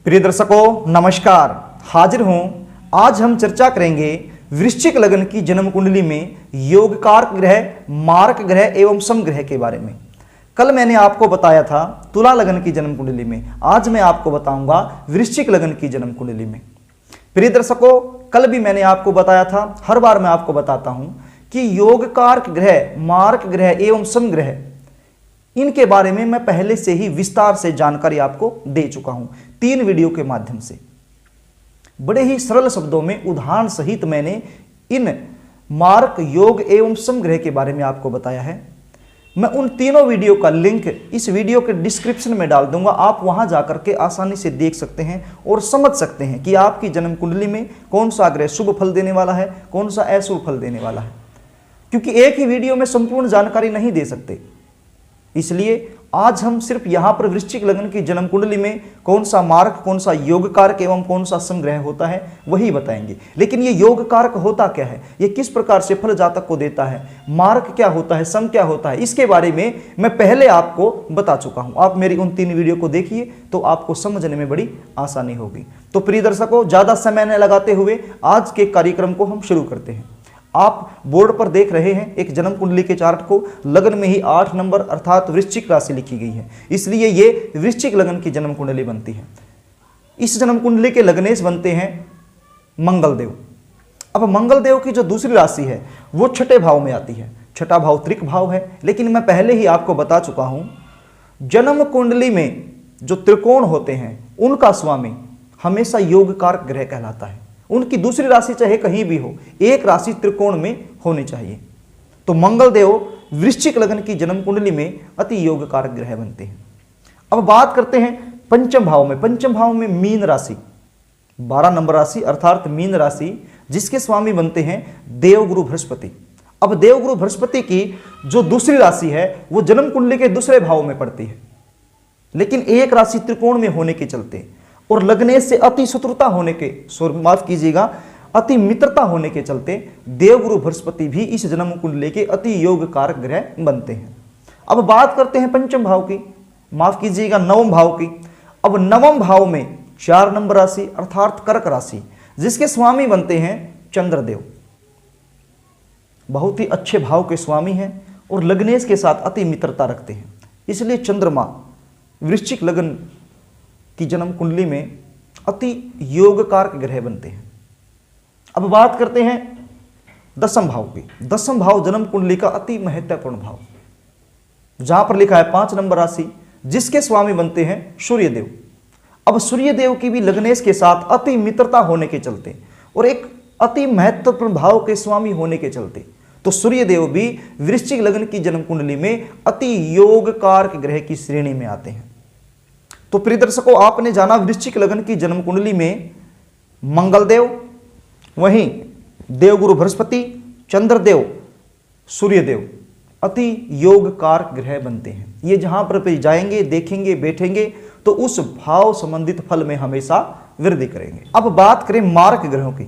प्रिय दर्शकों नमस्कार, हाजिर हूं। आज हम चर्चा करेंगे वृश्चिक लग्न की जन्म कुंडली में योगकारक ग्रह, मारक ग्रह एवं समग्रह के बारे में। कल मैंने आपको बताया था तुला लग्न की जन्म कुंडली में, आज मैं आपको बताऊंगा वृश्चिक लग्न की जन्म कुंडली में। प्रिय दर्शकों, कल भी मैंने आपको बताया था, हर बार मैं आपको बताता हूं कि योगकारक ग्रह, मारक ग्रह एवं समग्रह, इनके बारे में मैं पहले से ही विस्तार से जानकारी आपको दे चुका हूं 3 वीडियो के माध्यम से। बड़े ही सरल शब्दों में उदाहरण सहित मैंने इन मारक, योग एवं समग्रह के बारे में आपको बताया है। मैं उन तीनों वीडियो का लिंक इस वीडियो के डिस्क्रिप्शन में डाल दूंगा, आप वहां जाकर के आसानी से देख सकते हैं और समझ सकते हैं कि आपकी जन्म कुंडली में कौन सा ग्रह शुभ फल देने वाला है, कौन सा अशुभ फल देने वाला है। क्योंकि एक ही वीडियो में संपूर्ण जानकारी नहीं दे सकते, इसलिए आज हम सिर्फ यहां पर वृश्चिक लग्न की जन्म कुंडली में कौन सा मारक, कौन सा योग कारक एवं कौन सा समग्रह होता है वही बताएंगे। लेकिन ये योग कारक होता क्या है, ये किस प्रकार से फल जातक को देता है, मारक क्या होता है, सम क्या होता है, इसके बारे में मैं पहले आपको बता चुका हूं। आप मेरी उन 3 वीडियो को देखिए तो आपको समझने में बड़ी आसानी होगी। तो प्रिय दर्शकों, ज्यादा समय न लगाते हुए आज के कार्यक्रम को हम शुरू करते हैं। आप बोर्ड पर देख रहे हैं एक जन्म कुंडली के चार्ट को, लग्न में ही 8 नंबर अर्थात वृश्चिक राशि लिखी गई है, इसलिए ये वृश्चिक लग्न की जन्म कुंडली बनती है। इस जन्म कुंडली के लग्नेश बनते हैं मंगलदेव। अब मंगलदेव की जो दूसरी राशि है वो छठे भाव में आती है। छठा भाव त्रिक भाव है, लेकिन मैं पहले ही आपको बता चुका हूं जन्म कुंडली में जो त्रिकोण होते हैं उनका स्वामी हमेशा योग कारक ग्रह कहलाता है। उनकी दूसरी राशि चाहे कहीं भी हो, एक राशि त्रिकोण में होनी चाहिए। तो मंगलदेव वृश्चिक लग्न की जन्म कुंडली में अति योग कारक ग्रह बनते हैं। अब बात करते हैं पंचम भाव में। पंचम भाव में मीन राशि, 12 नंबर राशि अर्थात मीन राशि, जिसके स्वामी बनते हैं देवगुरु बृहस्पति। अब देवगुरु बृहस्पति की जो दूसरी राशि है वो जन्म कुंडली के दूसरे भाव में पड़ती है, लेकिन एक राशि त्रिकोण में होने के चलते और लगने से अति शत्रुता होने के, माफ कीजिएगा, अति मित्रता होने के चलते देवगुरु बृहस्पति भी इस जन्म कुंडली के अति योग कारक ग्रह बनते हैं। अब बात करते हैं पंचम भाव की, माफ कीजिएगा नवम भाव की। अब नवम भाव में 4 नंबर राशि अर्थात कर्क राशि, जिसके स्वामी बनते हैं चंद्रदेव। बहुत ही अच्छे भाव के स्वामी हैं और लग्नेश के साथ अति मित्रता रखते हैं, इसलिए चंद्रमा वृश्चिक लग्न की जन्म कुंडली में अति योग कारक ग्रह बनते हैं। अब बात करते हैं दसम भाव की। दसम भाव जन्म कुंडली का अति महत्वपूर्ण भाव, जहां पर लिखा है 5 नंबर राशि, जिसके स्वामी बनते हैं सूर्यदेव। अब सूर्यदेव की भी लग्नेश के साथ अति मित्रता होने के चलते और एक अति महत्वपूर्ण भाव के स्वामी होने के चलते तो सूर्यदेव भी वृश्चिक लग्न की जन्म कुंडली में अति योग कारक ग्रह की श्रेणी में आते हैं। तो प्रिय दर्शकों, आपने जाना वृश्चिक लग्न की जन्म कुंडली में मंगलदेव, वहीं देवगुरु बृहस्पति, चंद्रदेव, सूर्यदेव अति योग कारक ग्रह बनते हैं। ये जहां पर भी जाएंगे, देखेंगे, बैठेंगे तो उस भाव संबंधित फल में हमेशा वृद्धि करेंगे। अब बात करें मारक ग्रहों की।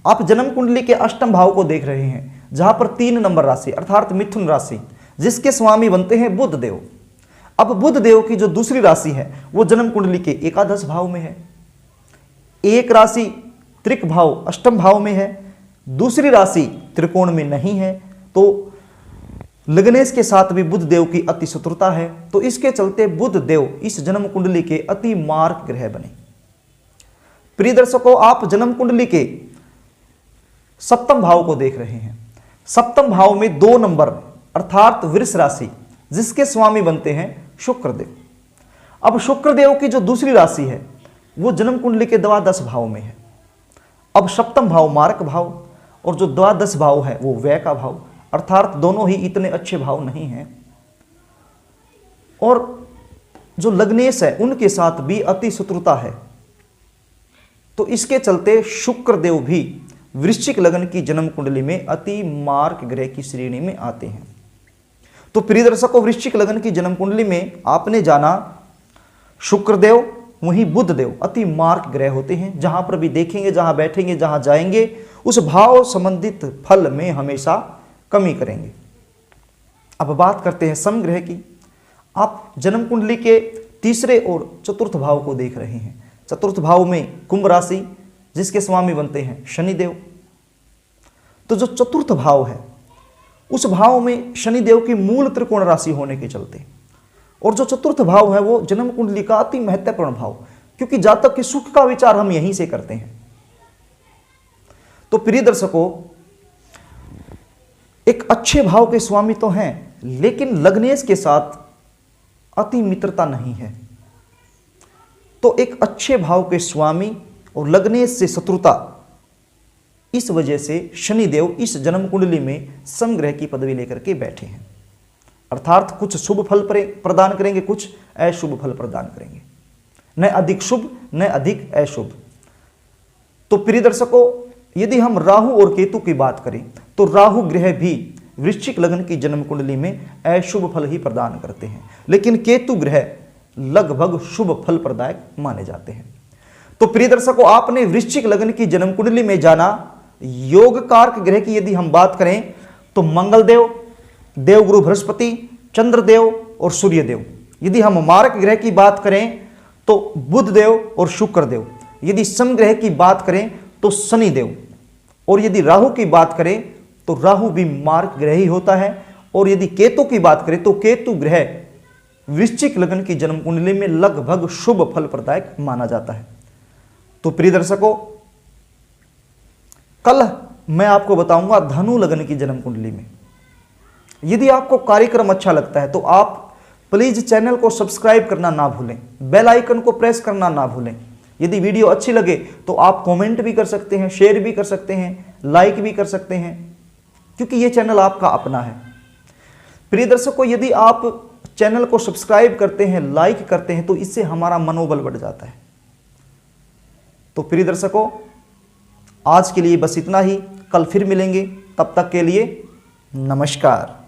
आप जन्म कुंडली के अष्टम भाव को देख रहे हैं, जहां पर 3 नंबर राशि अर्थात मिथुन राशि, जिसके स्वामी बनते हैं बुध देव। अब बुध देव की जो दूसरी राशि है वो जन्म कुंडली के एकादश भाव में है। एक राशि त्रिक भाव अष्टम भाव में है, दूसरी राशि त्रिकोण में नहीं है, तो लग्नेश के साथ भी बुध देव की अति शत्रुता है। तो इसके चलते बुध देव इस जन्म कुंडली के अति मारक ग्रह बने। प्रिय दर्शकों, आप जन्म कुंडली के सप्तम भाव को देख रहे हैं। सप्तम भाव में 2 नंबर अर्थात वृष राशि, जिसके स्वामी बनते हैं शुक्रदेव। अब शुक्रदेव की जो दूसरी राशि है वो जन्म कुंडली के द्वादश भाव में है। अब सप्तम भाव मारक भाव और जो द्वादश भाव है वो व्यय का भाव, अर्थात दोनों ही इतने अच्छे भाव नहीं हैं। और जो लग्नेश है उनके साथ भी अति शत्रुता है, तो इसके चलते शुक्रदेव भी वृश्चिक लग्न की जन्म कुंडली में अति मारक ग्रह की श्रेणी में आते हैं। तो प्रिय दर्शकों, वृश्चिक लग्न की जन्म कुंडली में आपने जाना शुक्रदेव, वहीं बुध देव अति मारक ग्रह होते हैं। जहां पर भी देखेंगे, जहां बैठेंगे, जहां जाएंगे उस भाव संबंधित फल में हमेशा कमी करेंगे। अब बात करते हैं समग्रह की। आप जन्म कुंडली के तीसरे और चतुर्थ भाव को देख रहे हैं। चतुर्थ भाव में कुंभ राशि, जिसके स्वामी बनते हैं शनिदेव। तो जो चतुर्थ भाव है उस भाव में शनिदेव की मूल त्रिकोण राशि होने के चलते, और जो चतुर्थ भाव है वो जन्म कुंडली का अति महत्वपूर्ण भाव, क्योंकि जातक के सुख का विचार हम यहीं से करते हैं। तो प्रिय दर्शकों, एक अच्छे भाव के स्वामी तो हैं, लेकिन लग्नेश के साथ अति मित्रता नहीं है। तो एक अच्छे भाव के स्वामी और लग्नेश से शत्रुता, इस वजह से शनिदेव इस जन्म कुंडली में समग्रह की पदवी लेकर के बैठे हैं। अर्थात कुछ शुभ फल प्रदान करेंगे, कुछ अशुभ फल प्रदान करेंगे, न अधिक शुभ न अधिक अशुभ। तो प्रिय दर्शकों, यदि हम राहु और केतु की बात करें तो राहु ग्रह भी वृश्चिक लग्न की जन्म कुंडली में अशुभ फल ही प्रदान करते हैं, लेकिन केतु ग्रह लगभग शुभ फल प्रदायक माने जाते हैं। तो प्रिय दर्शकों, आपने वृश्चिक लग्न की जन्म कुंडली में जाना। योग कारक ग्रह की यदि हम बात करें तो मंगलदेव, देवगुरु बृहस्पति, चंद्रदेव और सूर्यदेव। यदि हम मारक ग्रह की बात करें तो बुधदेव और शुक्रदेव। यदि समग्रह की बात करें तो शनिदेव, और यदि राहु की बात करें तो राहु भी मारक ग्रह ही होता है। और यदि केतु की बात करें तो केतु ग्रह वृश्चिक लग्न की जन्म कुंडली में लगभग शुभ फल प्रदायक माना जाता है। तो प्रिय दर्शकों, कल मैं आपको बताऊंगा धनु लग्न की जन्म कुंडली में। यदि आपको कार्यक्रम अच्छा लगता है तो आप प्लीज चैनल को सब्सक्राइब करना ना भूलें, बेल आइकन को प्रेस करना ना भूलें। यदि वीडियो अच्छी लगे तो आप कमेंट भी कर सकते हैं, शेयर भी कर सकते हैं, लाइक भी कर सकते हैं, क्योंकि ये चैनल आपका अपना है। प्रिय दर्शकों, यदि आप चैनल को सब्सक्राइब करते हैं, लाइक करते हैं, तो इससे हमारा मनोबल बढ़ जाता है। तो प्रिय दर्शकों, आज के लिए बस इतना ही। कल फिर मिलेंगे, तब तक के लिए नमस्कार।